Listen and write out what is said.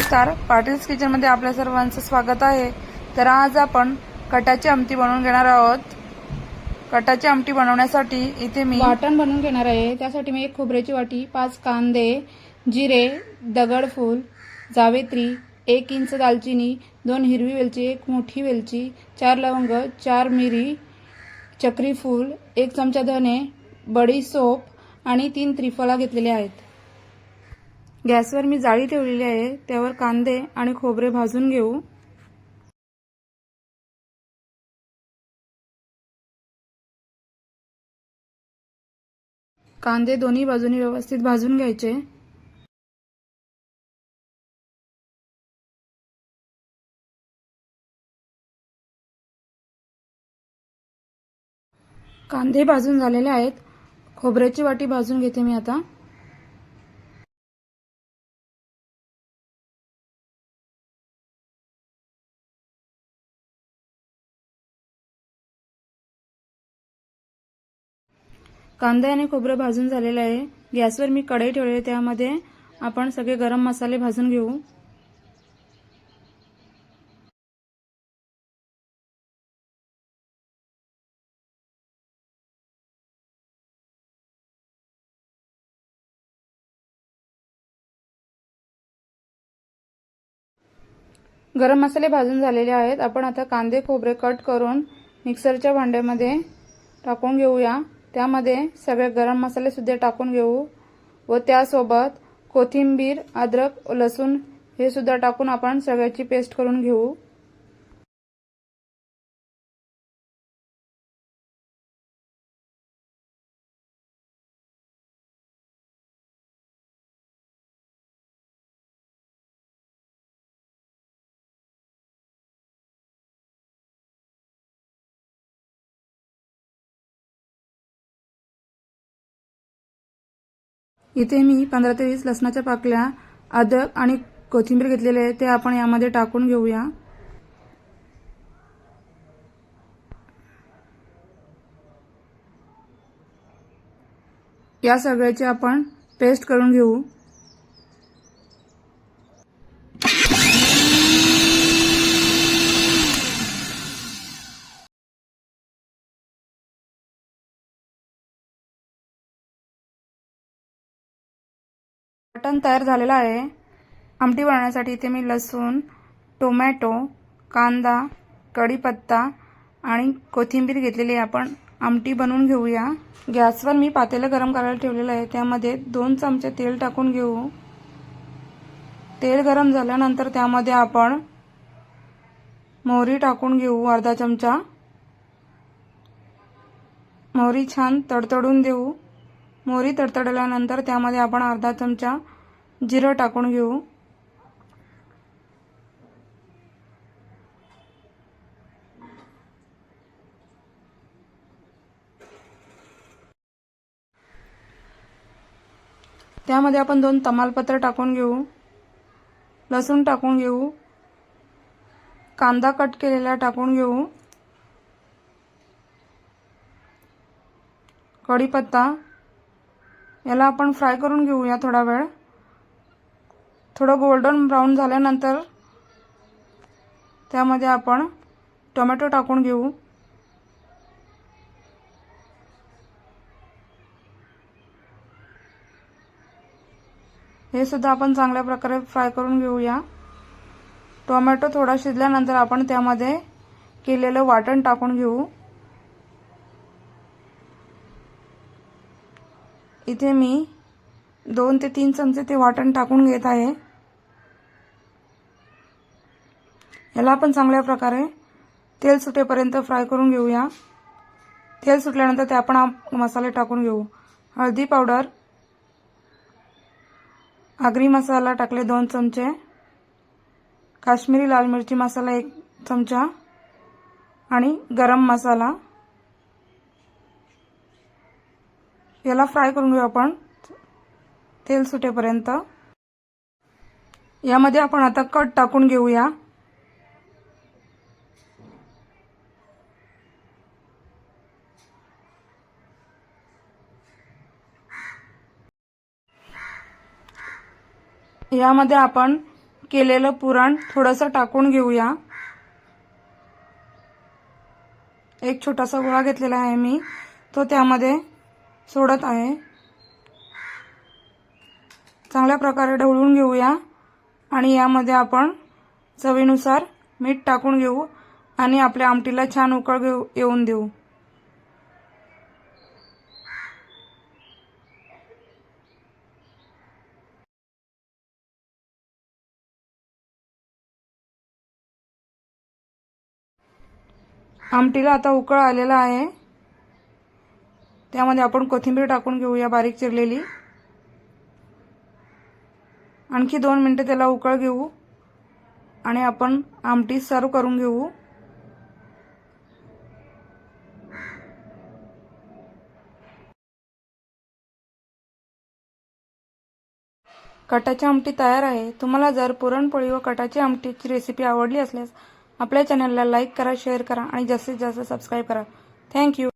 नमस्कार, पाटील्स किचनमध्ये आपल्या सर्वांचं स्वागत आहे। तर आज आपण कटाची आमटी बनवून घेणार आहोत। कटाची आमटी बनवण्यासाठी इथे मी वाटण बनवून घेणार आहे। त्यासाठी मी 1 खोबऱ्याची वाटी, 5 कांदे, जिरे, दगडफूल, जावेत्री, 1 इंच दालचिनी, 2 हिरवी वेलची, 1 मोठी वेलची, 4 लवंग, 4 मिरी, चक्री फूल, 1 चमचा धने, बडीशेप आणि 3 त्रिफला घेतलेले आहेत। गॅसवर मी जाळी ठेवलेली आहे, त्यावर कांदे आणि खोबरे भाजून घेऊ। कांदे दोन्ही बाजूनी व्यवस्थित भाजून घ्यायचे। कांदे भाजून झालेले आहेत। खोबऱ्याची वाटी भाजून घेते मी आता। कांदे आणि खोबरे भाजून झालेले आहे। गॅसवर मी कढई ठेवली, त्यामध्ये आपण सगळे गरम मसाले भाजून घेऊ। गरम मसाले भाजून झालेले आहेत। आपण आता कांदे खोबरे कट करून मिक्सरच्या भांड्यामध्ये टाकून घेऊया। त्यामध्ये सगळे गरम मसाले सुद्धा टाकून घेऊ व त्यासोबत कोथिंबीर, अद्रक, लसूण हे सुद्धा टाकून आपण सगळ्याची पेस्ट करून घेऊ। इथे मी 15 ते 20 लसणाच्या पाकळ्या, अद्रक आणि कोथिंबीर घेतलेले आहे, ते आपण यामध्ये टाकून घेऊया। या सगळ्याची आपण पेस्ट करून घेऊ। वाटण तयार झालेला आहे। आमटी बनवण्यासाठी इथे मी लसूण, टोमॅटो, कांदा, कढीपत्ता आणि कोथिंबीर घेतलेली आहे। आपण आमटी बनवून घेऊया। गॅसवर मी पातेलं गरम करायला ठेवलेलं आहे, त्यामध्ये 2 चमचे तेल टाकून घेऊ। तेल गरम झाल्यानंतर त्यामध्ये आपण मोहरी टाकून घेऊ, अर्धा चमचा। मोहरी छान तडतडून देऊ। मोहरी तडतडल्यानंतर त्यामध्ये आपण अर्धा चमचा जिरं टाकून घेऊ। त्यामध्ये आपण 2 तमालपत्र टाकून घेऊ। लसूण टाकून घेऊ। कांदा कट केलेला टाकून घेऊ। कढीपत्ता याला आपण फ्राय करून घेऊया थोडा वेळ। थोडं गोल्डन ब्राउन झाल्यानंतर त्यामध्ये आपण टोमॅटो टाकून घेऊ। हे सुद्धा आपण चांगल्या प्रकारे फ्राय करून घेऊया। टोमॅटो थोडा शिजल्यानंतर आपण त्यामध्ये केलेलं वाटण टाकून घेऊ। इथे मी 2 ते 3 चमचे ते वाटण टाकून घेत आहे। याला आपण चांगल्या प्रकारे तेल सुटेपर्यंत फ्राय करून घेऊया। तेल सुटल्यानंतर ते आपण मसाले टाकून घेऊ। हळदी पावडर, आगरी मसाला टाकले 2 चमचे, काश्मीरी लाल मिरची मसाला 1 चमचा आणि गरम मसाला। याला फ्राय करून घेऊ आपण तेल सुटेपर्यंत। यामध्ये आपण आता कट टाकून घेऊया। यामध्ये आपण केलेलं पुरण थोडंसं टाकून घेऊया. एक छोटासा गोळा घेतलेला आहे मी, तो त्यामध्ये सोडत आहे. चांगल्या प्रकारे ढवळून घेऊया आणि यामध्ये आपण चवीनुसार मीठ टाकून घेऊ आणि आपल्या आमटीला छान उकळ येऊन देऊ. आमटीला आता उकळ आलेला आहे. त्यामध्ये आपण कोथिंबीर टाकून घेऊया बारीक चिरलेली. आणखी 2 मिनिटे त्याला उकळ घेऊ आणि आपण आमटी सर्व करून घेऊ. कटाची आमटी तयार आहे. तुम्हाला जर पुरणपोळी व कटाची आमटीची रेसिपी आवडली असल्यास आपल्या चॅनलला लाईक करा, शेअर करा आणि जास्तीत जास्त सबस्क्राईब करा. थँक्यू.